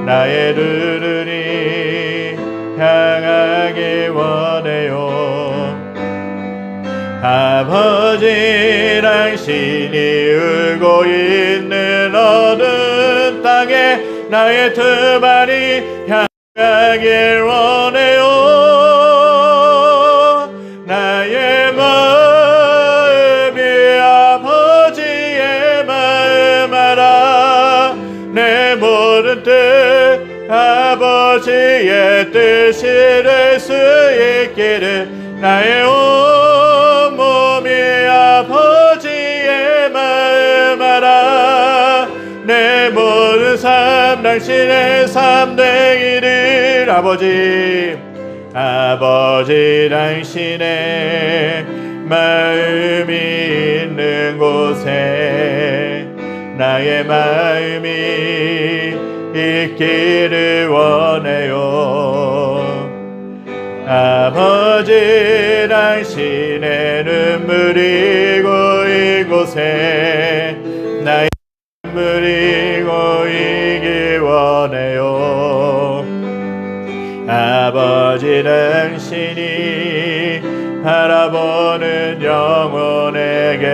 Speaker 2: 나의 눈이 향하길 원해요. 아버지, 당신이 울고 있는 어느 땅에 나의 두 발이 향하길 원해요. 나의 마음이 아버지의 마음 알아. 내 모든 뜻 아버지의 뜻이 될 수 있기를. 나의 온 몸이 아버지의 마음 알아. 내 모든 삶 당신의 삶 되기를. 아버지, 당신의 마음이 있는 곳에 나의 마음이 있기를 원해요. 아버지, 당신의 눈물이 고인 곳에 나의 눈물이 고이길 원해요. 아버지, 당신이 바라보는 영혼에게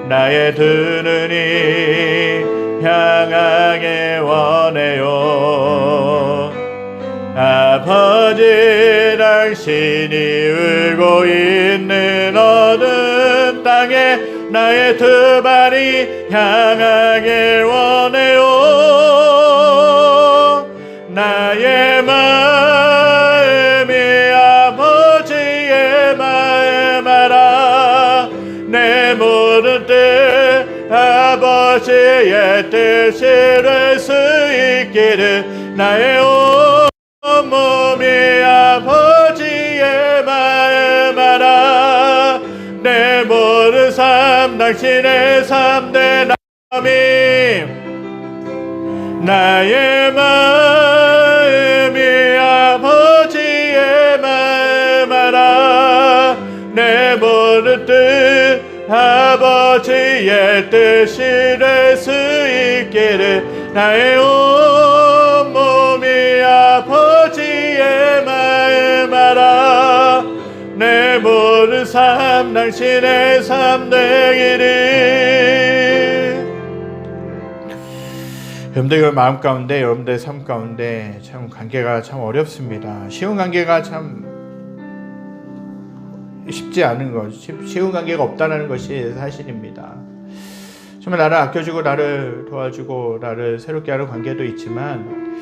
Speaker 2: 나의 두 눈이 향하길 원해요. 아버지, 당신이 울고 있는 어느 땅에 나의 두 발이 향하길 원해요. 나의 마음이 아버지의 마음 알아. 내 모든 뜻 아버지의 뜻이 될 수 있기를. 나의 온 몸이 아버지의 마음 알아. 내 모든 삶 당신의 삶 내 남이. 나의 마음이 아버지의 마음 알아. 내 모든 뜻 아버지의 뜻이 될 수 있기를. 나의 온 몸이 아버지의 마음 알아. 내 모든 삶 당신의 삶 되기를. 여러분들 마음 가운데, 여러분들 삶 가운데 참 관계가 참 어렵습니다. 쉬운 관계가 참 쉽지 않은 것, 쉬운 관계가 없다는 것이 사실입니다. 정말 나를 아껴주고 나를 도와주고 나를 새롭게 하는 관계도 있지만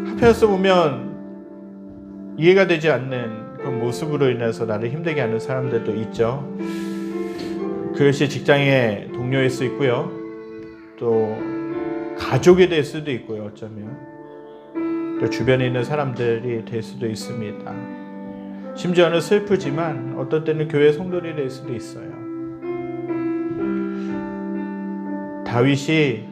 Speaker 2: 한편에서 보면 이해가 되지 않는 그 모습으로 인해서 나를 힘들게 하는 사람들도 있죠. 그것이 직장의 동료일 수 있고요. 또 가족이 될 수도 있고요. 어쩌면 또 주변에 있는 사람들이 될 수도 있습니다. 심지어는 슬프지만 어떤 때는 교회 성도들이 될 수도 있어요. 다윗이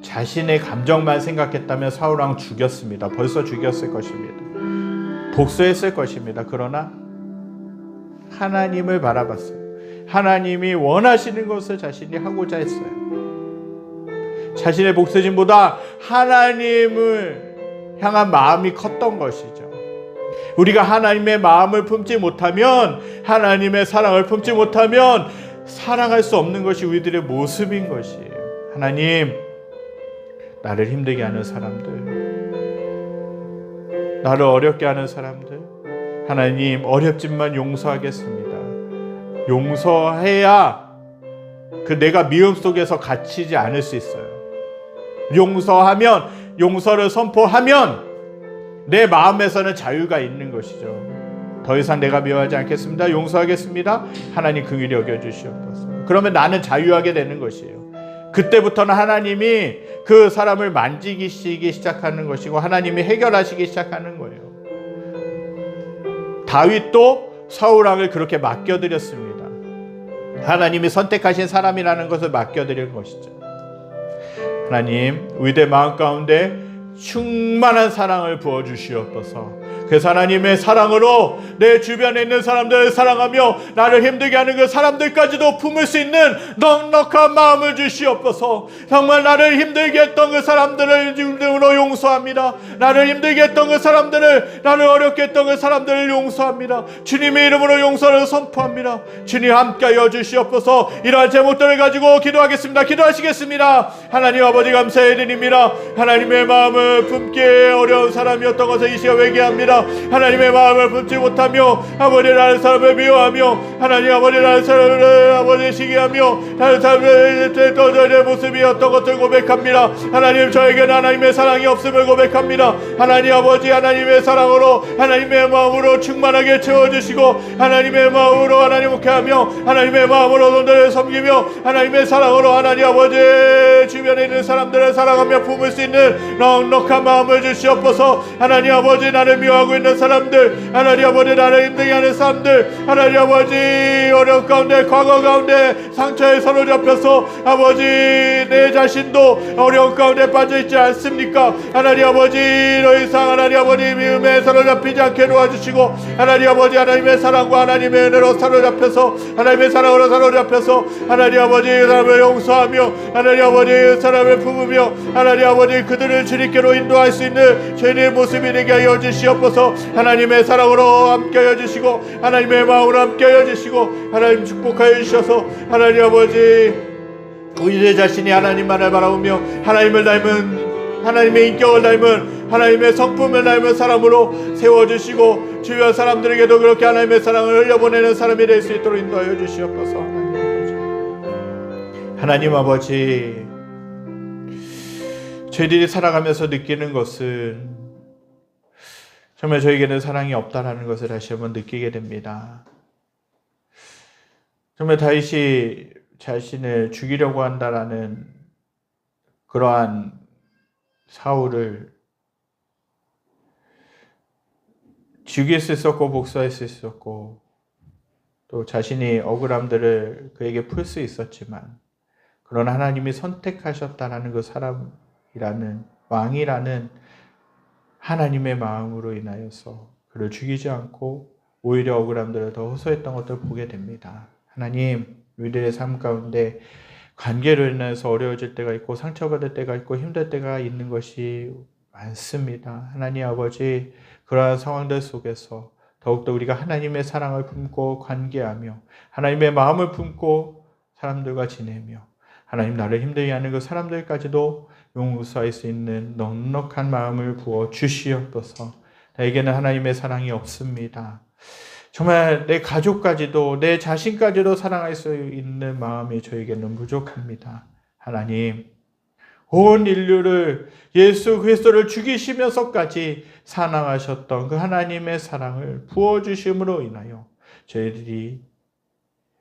Speaker 2: 자신의 감정만 생각했다면 사울왕 죽였습니다. 벌써 죽였을 것입니다. 복수했을 것입니다. 그러나 하나님을 바라봤어요. 하나님이 원하시는 것을 자신이 하고자 했어요. 자신의 복수심보다 하나님을 향한 마음이 컸던 것이죠. 우리가 하나님의 마음을 품지 못하면, 하나님의 사랑을 품지 못하면 살아갈 수 없는 것이 우리들의 모습인 것이에요. 하나님, 나를 힘들게 하는 사람들, 나를 어렵게 하는 사람들, 하나님 어렵지만 용서하겠습니다. 용서해야 그 내가 미움 속에서 갇히지 않을 수 있어요. 용서하면, 용서를 선포하면 내 마음에서는 자유가 있는 것이죠. 더 이상 내가 미워하지 않겠습니다. 용서하겠습니다. 하나님 긍휼히 여겨주시옵소서. 그러면 나는 자유하게 되는 것이에요. 그때부터는 하나님이 그 사람을 만지기 시작하는 것이고 하나님이 해결하시기 시작하는 거예요. 다윗도 사울왕을 그렇게 맡겨드렸습니다. 하나님이 선택하신 사람이라는 것을 맡겨드린 것이죠. 하나님, 우리들 마음 가운데 충만한 사랑을 부어주시옵소서. 그 하나님의 사랑으로 내 주변에 있는 사람들을 사랑하며 나를 힘들게 하는 그 사람들까지도 품을 수 있는 넉넉한 마음을 주시옵소서. 정말 나를 힘들게 했던 그 사람들을 이름으로 용서합니다. 나를 힘들게 했던 그 사람들을, 나를 어렵게 했던 그 사람들을 용서합니다. 주님의 이름으로 용서를 선포합니다. 주님 함께하여 주시옵소서. 이러한 제목들을 가지고 기도하겠습니다. 기도하시겠습니다. 하나님 아버지 감사해 드립니다. 하나님의 마음을 품기에 어려운 사람이었던 것을 이 시간 회개합니다. 하나님의 마음을 품지 못하며 아버지라는 사람을 미워하며 하나님 아버지라는 사람을 아버지 시기하며 다른 사람을 떠들의 모습이었던 것을 고백합니다. 하나님, 저에게는 하나님의 사랑이 없음을 고백합니다. 하나님 아버지, 하나님의 사랑으로 하나님의 마음으로 충만하게 채워주시고 하나님의 마음으로 하나님 묵회하며 하나님의 마음으로 돈들을 섬기며 하나님의 사랑으로 하나님 아버지 주변에 있는 사람들을 사랑하며 품을 수 있는 넉넉한 마음을 주시옵소서. 하나님 아버지, 나를 미워하고 있는 사람들, 하나님 아버지 나를 힘들게 하는 사람들, 하나님 아버지 어려움 가운데, 과거 가운데 상처에 사로잡혀서 아버지 내 자신도 어려움 가운데 빠져있지 않습니까? 하나님 아버지 더 이상 하나님 아버지 미움에 사로잡히지 않게 도와주시고 하나님 아버지 하나님의 사랑과 하나님의 은혜로 사로잡혀서 하나님의 사랑으로 사로잡혀서 하나님 아버지 사람을 용서하며 하나님 아버지 사람을 품으며 하나님 아버지 그들을 주님께로 인도할 수 있는 죄인의 모습이 되게 하여 주시옵소서. 하나님의 사랑으로 함께하여 주시고 하나님의 마음으로 함께하여 주시고 하나님 축복하여 주셔서 하나님 아버지 우리의 자신이 하나님만을 바라보며 하나님을 닮은, 하나님의 인격을 닮은, 하나님의 성품을 닮은 사람으로 세워주시고 주변 사람들에게도 그렇게 하나님의 사랑을 흘려보내는 사람이 될 수 있도록 인도하여 주시옵소서. 하나님 아버지, 저희들이 살아가면서 느끼는 것은 정말 저에게는 사랑이 없다라는 것을 다시 한번 느끼게 됩니다. 정말 다윗이 자신을 죽이려고 한다라는 그러한 사울을 죽일 수 있었고 복수할 수 있었고 또 자신이 억울함들을 그에게 풀 수 있었지만 그러나 하나님이 선택하셨다라는 그 사람이라는 왕이라는 하나님의 마음으로 인하여서 그를 죽이지 않고 오히려 억울함들을 더 호소했던 것들을 보게 됩니다. 하나님, 우리들의 삶 가운데 관계로 인해서 어려워질 때가 있고 상처받을 때가 있고 힘들 때가 있는 것이 많습니다. 하나님 아버지, 그러한 상황들 속에서 더욱더 우리가 하나님의 사랑을 품고 관계하며 하나님의 마음을 품고 사람들과 지내며 하나님 나를 힘들게 하는 그 사람들까지도 용서할 수 있는 넉넉한 마음을 부어 주시옵소서. 나에게는 하나님의 사랑이 없습니다. 정말 내 가족까지도 내 자신까지도 사랑할 수 있는 마음이 저에게는 부족합니다. 하나님, 온 인류를 예수 그리스도를 죽이시면서까지 사랑하셨던 그 하나님의 사랑을 부어주심으로 인하여 저희들이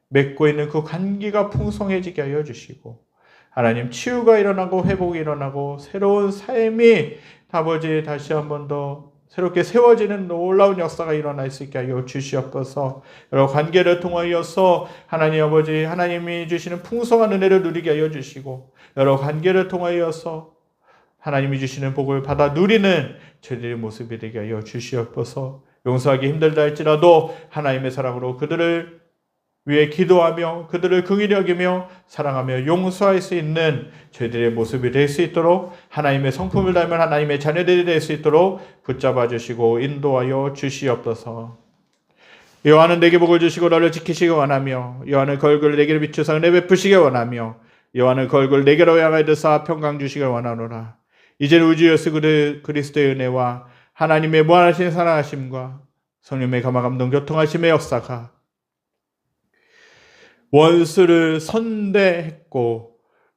Speaker 2: 맺고 있는 그 관계가 풍성해지게 하여 주시고, 하나님 치유가 일어나고 회복이 일어나고 새로운 삶이 아버지 다시 한 번 더 새롭게 세워지는 놀라운 역사가 일어날 수 있게 하여 주시옵소서. 여러 관계를 통하여서 하나님 아버지 하나님이 주시는 풍성한 은혜를 누리게 하여 주시고, 여러 관계를 통하여서 하나님이 주시는 복을 받아 누리는 저희들의 모습이 되게 하여 주시옵소서. 용서하기 힘들다 할지라도 하나님의 사랑으로 그들을 위해 기도하며 그들을 긍휼히 여기며 사랑하며 용서할 수 있는 저희들의 모습이 될 수 있도록, 하나님의 성품을 닮은 하나님의 자녀들이 될 수 있도록 붙잡아 주시고 인도하여 주시옵소서. 여호와는 내게 복을 주시고 너를 지키시기 원하며 여호와는 그 얼굴을 내게로 비추사 은혜 베푸시기 원하며 여호와는 그 얼굴을 내게로 향하여 드사 평강 주시기 원하노라. 이제는 우주 예수 그리스도의 은혜와 하나님의 무한하신 사랑하심과 성령의 감화 감동 교통하심의 역사가 원수를 선대했고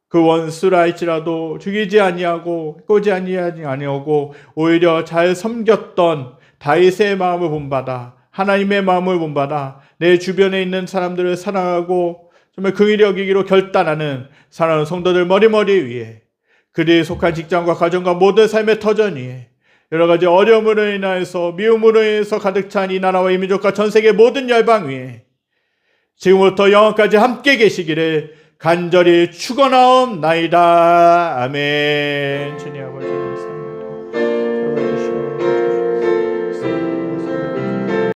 Speaker 2: 그 원수라 할지라도 죽이지 아니하고 꼬지 아니하고 오히려 잘 섬겼던 다윗의 마음을 본받아 하나님의 마음을 본받아 내 주변에 있는 사람들을 사랑하고 정말 긍휼히 여기기로 결단하는 사랑하는 성도들 머리머리 위에, 그들이 속한 직장과 가정과 모든 삶의 터전 위에 여러 가지 어려움으로 인하여서 미움으로 인해서 가득 찬 이 나라와 이 민족과 전 세계 모든 열방 위에 지금부터 영원까지 함께 계시기를 간절히 축원하옵나이다. 아멘. 주님 아버지 감사합니다.